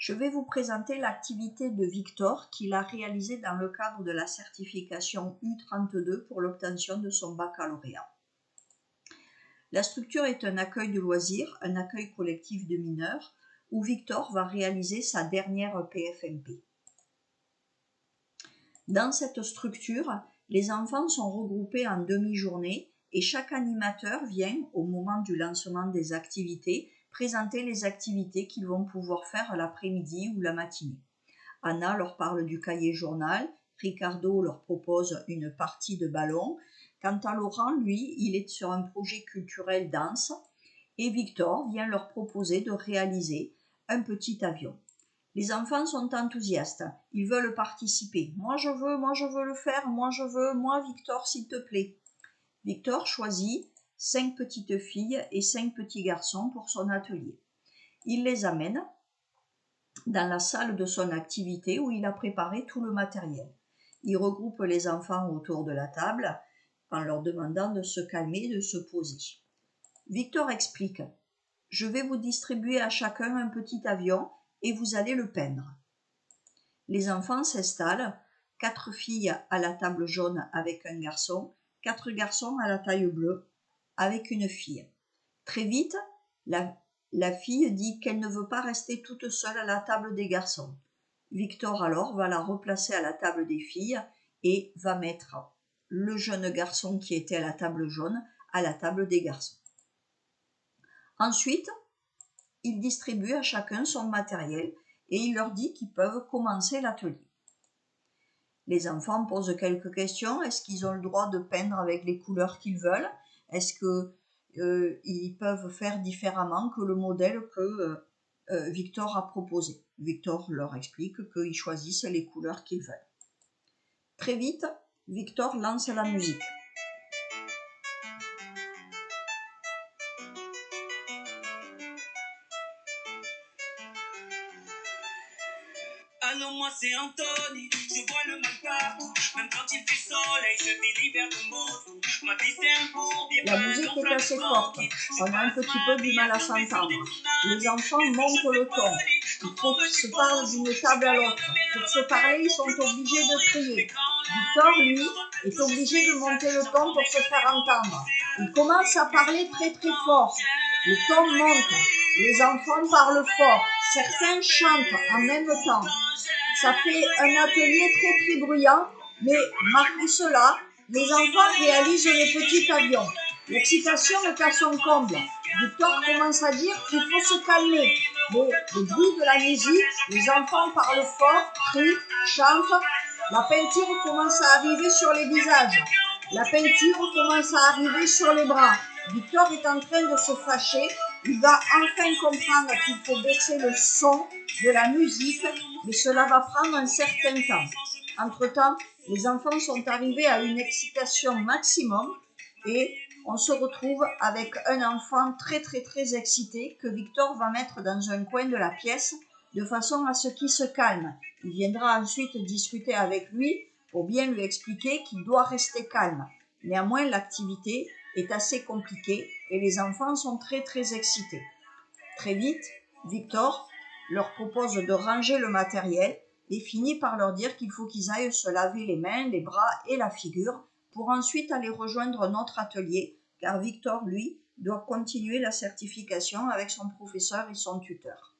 Je vais vous présenter l'activité de Victor qu'il a réalisée dans le cadre de la certification U32 pour l'obtention de son baccalauréat. La structure est un accueil de loisirs, un accueil collectif de mineurs, où Victor va réaliser sa dernière PFMP. Dans cette structure, les enfants sont regroupés en demi-journée et chaque animateur vient, au moment du lancement des activités, présenter les activités qu'ils vont pouvoir faire l'après-midi ou la matinée. Anna leur parle du cahier journal, Ricardo leur propose une partie de ballon. Quant à Laurent, lui, il est sur un projet culturel danse et Victor vient leur proposer de réaliser un petit avion. Les enfants sont enthousiastes, ils veulent participer. Moi je veux le faire, moi Victor s'il te plaît. Victor choisit 5 petites filles et 5 petits garçons pour son atelier. Il les amène dans la salle de son activité où il a préparé tout le matériel. Il regroupe les enfants autour de la table en leur demandant de se calmer et de se poser. Victor explique « Je vais vous distribuer à chacun un petit avion et vous allez le peindre. » Les enfants s'installent, 4 filles à la table jaune avec un garçon, 4 garçons à la taille bleue avec une fille. Très vite, la fille dit qu'elle ne veut pas rester toute seule à la table des garçons. Victor alors va la replacer à la table des filles et va mettre le jeune garçon qui était à la table jaune à la table des garçons. Ensuite, il distribue à chacun son matériel et il leur dit qu'ils peuvent commencer l'atelier. Les enfants posent quelques questions. Est-ce qu'ils ont le droit de peindre avec les couleurs qu'ils veulent? Est-ce qu'ils peuvent faire différemment que le modèle que Victor a proposé? Victor leur explique qu'ils choisissent les couleurs qu'ils veulent. Très vite, Victor lance la musique. Allô, moi c'est Anthony, je vois le mal partout, même quand il fait soleil, je vis l'hiver de moto. Ma vie c'est un bourbier. La musique est assez forte, on a un petit peu du mal à s'entendre. Les enfants montent le ton, il faut qu'ils se parlent d'une table à l'autre. Pour se parler, ils sont obligés de crier. Victor, lui, est obligé de monter le ton pour se faire entendre. Il commence à parler très très fort. Le ton monte, les enfants parlent fort, certains chantent en même temps. Ça fait un atelier très très bruyant, mais malgré cela, les enfants réalisent le petit avion. L'excitation est à son comble. Victor commence à dire qu'il faut se calmer. Mais le bruit de la musique, les enfants parlent fort, crient, chantent. La peinture commence à arriver sur les visages. La peinture commence à arriver sur les bras. Victor est en train de se fâcher. Il va enfin comprendre qu'il faut baisser le son de la musique, mais cela va prendre un certain temps. Entre-temps, les enfants sont arrivés à une excitation maximum et on se retrouve avec un enfant très très très excité que Victor va mettre dans un coin de la pièce de façon à ce qu'il se calme. Il viendra ensuite discuter avec lui pour bien lui expliquer qu'il doit rester calme. Néanmoins, l'activité est assez compliquée et les enfants sont très très excités. Très vite, Victor leur propose de ranger le matériel et finit par leur dire qu'il faut qu'ils aillent se laver les mains, les bras et la figure pour ensuite aller rejoindre notre atelier, car Victor, lui, doit continuer la certification avec son professeur et son tuteur.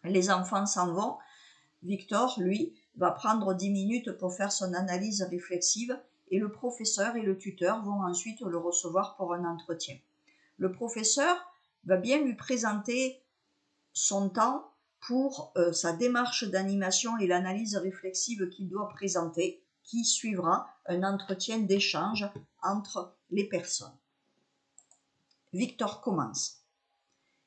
Les enfants s'en vont. Victor, lui, va prendre 10 minutes pour faire son analyse réflexive et le professeur et le tuteur vont ensuite le recevoir pour un entretien. Le professeur va bien lui présenter son temps pour sa démarche d'animation et l'analyse réflexive qu'il doit présenter, qui suivra un entretien d'échange entre les personnes. Victor commence.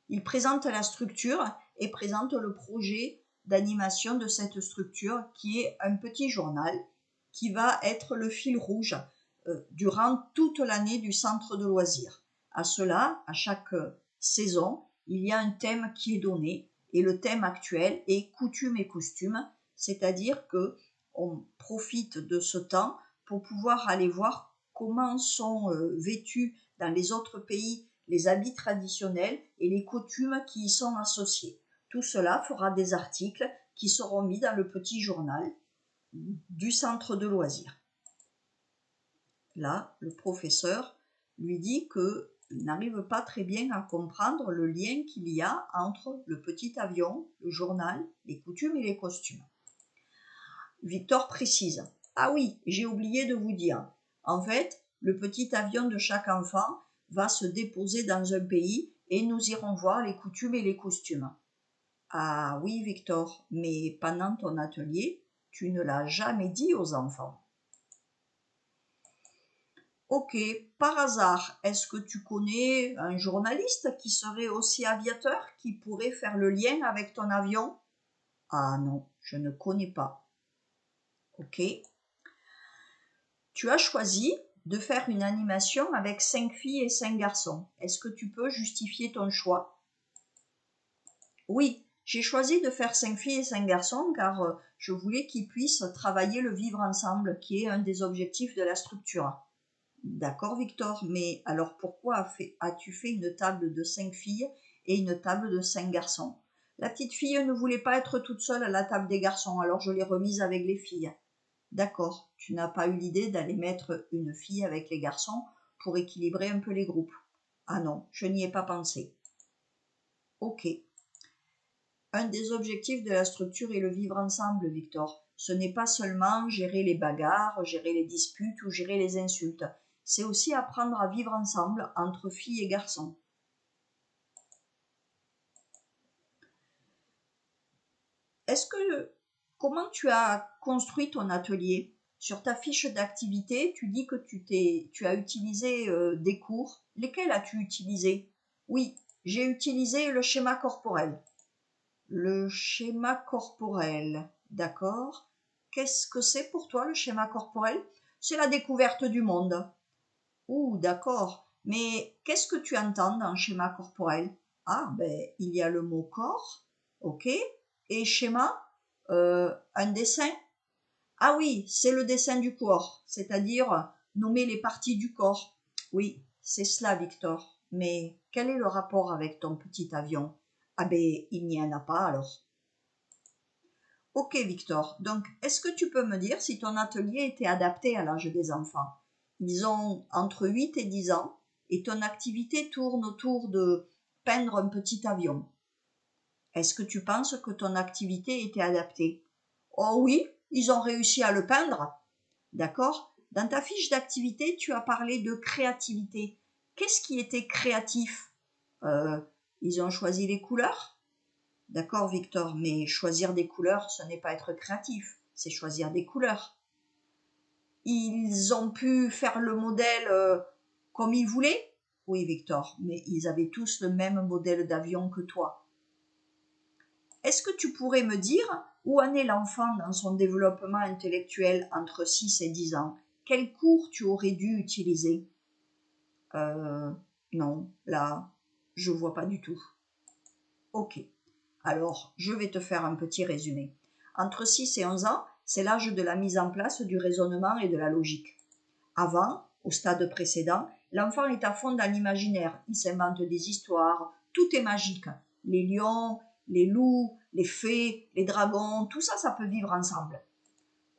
Il présente la structure et présente le projet d'animation de cette structure qui est un petit journal qui va être le fil rouge durant toute l'année du centre de loisirs. À cela, à chaque saison, il y a un thème qui est donné et le thème actuel est coutumes et costumes, c'est-à-dire que on profite de ce temps pour pouvoir aller voir comment sont vêtus dans les autres pays les habits traditionnels et les coutumes qui y sont associés. Tout cela fera des articles qui seront mis dans le petit journal du centre de loisirs. Là, le professeur lui dit qu'il n'arrive pas très bien à comprendre le lien qu'il y a entre le petit avion, le journal, les coutumes et les costumes. Victor précise: ah oui, j'ai oublié de vous dire. En fait, le petit avion de chaque enfant va se déposer dans un pays et nous irons voir les coutumes et les costumes. Ah oui, Victor, mais pendant ton atelier, tu ne l'as jamais dit aux enfants. Ok, par hasard, est-ce que tu connais un journaliste qui serait aussi aviateur, qui pourrait faire le lien avec ton avion? Ah non, je ne connais pas. Ok. Tu as choisi de faire une animation avec 5 filles et 5 garçons. Est-ce que tu peux justifier ton choix? Oui, j'ai choisi de faire 5 filles et 5 garçons car je voulais qu'ils puissent travailler le vivre ensemble, qui est un des objectifs de la structure. D'accord, Victor, mais alors pourquoi as-tu fait une table de 5 filles et une table de 5 garçons? La petite fille ne voulait pas être toute seule à la table des garçons, alors je l'ai remise avec les filles. D'accord, tu n'as pas eu l'idée d'aller mettre une fille avec les garçons pour équilibrer un peu les groupes? Ah non, je n'y ai pas pensé. Ok. Un des objectifs de la structure est le vivre ensemble, Victor. Ce n'est pas seulement gérer les bagarres, gérer les disputes ou gérer les insultes. C'est aussi apprendre à vivre ensemble entre filles et garçons. Comment tu as construit ton atelier? Sur ta fiche d'activité, tu dis que tu as utilisé des cours. Lesquels as-tu utilisé? Oui, j'ai utilisé le schéma corporel. Le schéma corporel, d'accord. Qu'est-ce que c'est pour toi le schéma corporel? C'est la découverte du monde. Ouh, d'accord. Mais qu'est-ce que tu entends dans schéma corporel? Ah, ben, il y a le mot corps, ok. Et schéma, un dessin. Ah oui, c'est le dessin du corps, c'est-à-dire nommer les parties du corps. Oui, c'est cela, Victor. Mais quel est le rapport avec ton petit avion? Ah ben, il n'y en a pas alors. Ok, Victor. Donc, est-ce que tu peux me dire si ton atelier était adapté à l'âge des enfants? Ils ont entre 8 et 10 ans et ton activité tourne autour de peindre un petit avion. Est-ce que tu penses que ton activité était adaptée? Oh oui, ils ont réussi à le peindre. D'accord? Dans ta fiche d'activité, tu as parlé de créativité. Qu'est-ce qui était créatif? Ils ont choisi les couleurs? D'accord, Victor, mais choisir des couleurs, ce n'est pas être créatif, c'est choisir des couleurs. Ils ont pu faire le modèle comme ils voulaient? Oui, Victor, mais ils avaient tous le même modèle d'avion que toi. Est-ce que tu pourrais me dire où en est l'enfant dans son développement intellectuel entre 6 et 10 ans? Quel cours tu aurais dû utiliser? Non, là, je vois pas du tout. Ok. Alors, je vais te faire un petit résumé. Entre 6 et 11 ans, c'est l'âge de la mise en place du raisonnement et de la logique. Avant, au stade précédent, l'enfant est à fond dans l'imaginaire. Il s'invente des histoires, tout est magique. Les lions, les loups, les fées, les dragons, tout ça, ça peut vivre ensemble.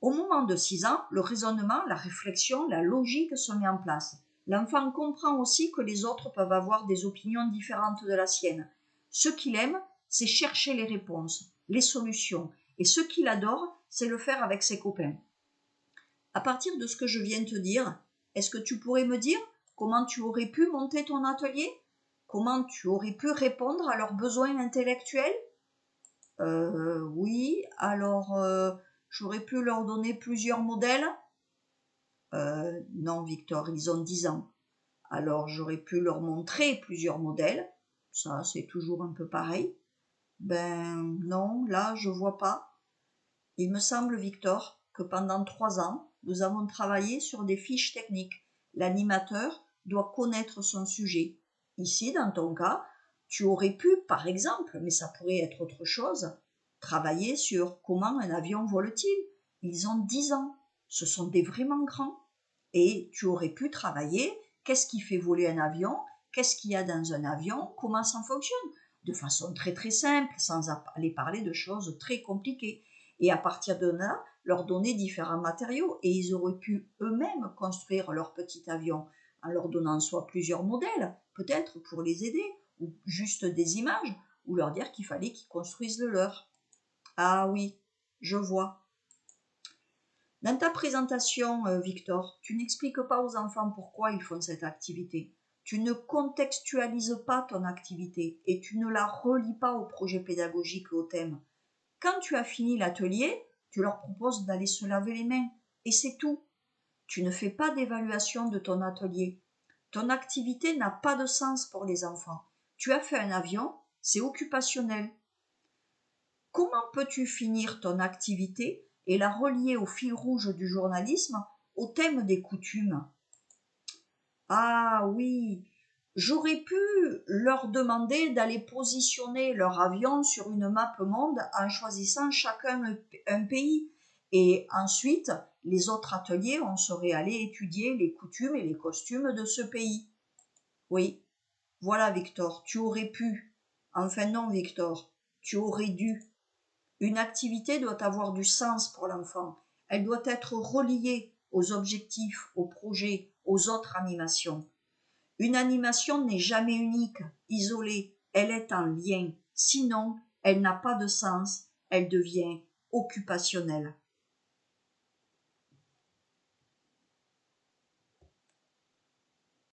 Au moment de 6 ans, le raisonnement, la réflexion, la logique se met en place. L'enfant comprend aussi que les autres peuvent avoir des opinions différentes de la sienne. Ce qu'il aime, c'est chercher les réponses, les solutions. Et ce qu'il adore, c'est le faire avec ses copains. À partir de ce que je viens de te dire, est-ce que tu pourrais me dire comment tu aurais pu monter ton atelier? Comment tu aurais pu répondre à leurs besoins intellectuels? Oui, alors j'aurais pu leur donner plusieurs modèles? Non, Victor, ils ont 10 ans. Alors j'aurais pu leur montrer plusieurs modèles. Ça, c'est toujours un peu pareil. Ben non, là, je vois pas. Il me semble, Victor, que pendant 3 ans, nous avons travaillé sur des fiches techniques. L'animateur doit connaître son sujet. Ici, dans ton cas, tu aurais pu, par exemple, mais ça pourrait être autre chose, travailler sur comment un avion vole-t-il. Ils ont 10 ans. Ce sont des vraiment grands. Et tu aurais pu travailler qu'est-ce qui fait voler un avion, qu'est-ce qu'il y a dans un avion, comment ça fonctionne. de façon très très simple, sans aller parler de choses très compliquées. Et à partir de là, leur donner différents matériaux. Et ils auraient pu eux-mêmes construire leur petit avion en leur donnant soit plusieurs modèles, peut-être pour les aider, ou juste des images, ou leur dire qu'il fallait qu'ils construisent le leur. Ah oui, je vois. Dans ta présentation, Victor, tu n'expliques pas aux enfants pourquoi ils font cette activité. Tu ne contextualises pas ton activité et tu ne la relis pas au projet pédagogique et au thème. Quand tu as fini l'atelier, tu leur proposes d'aller se laver les mains et c'est tout. Tu ne fais pas d'évaluation de ton atelier. Ton activité n'a pas de sens pour les enfants. Tu as fait un avion, c'est occupationnel. Comment peux-tu finir ton activité et la relier au fil rouge du journalisme, au thème des coutumes? Ah oui, j'aurais pu leur demander d'aller positionner leur avion sur une map monde en choisissant chacun un pays. Et ensuite, les autres ateliers, on serait allé étudier les coutumes et les costumes de ce pays. Oui, voilà Victor, tu aurais pu. Enfin non Victor, tu aurais dû. Une activité doit avoir du sens pour l'enfant. Elle doit être reliée aux objectifs, aux projets, aux autres animations. Une animation n'est jamais unique, isolée, elle est en lien. Sinon, elle n'a pas de sens, elle devient occupationnelle.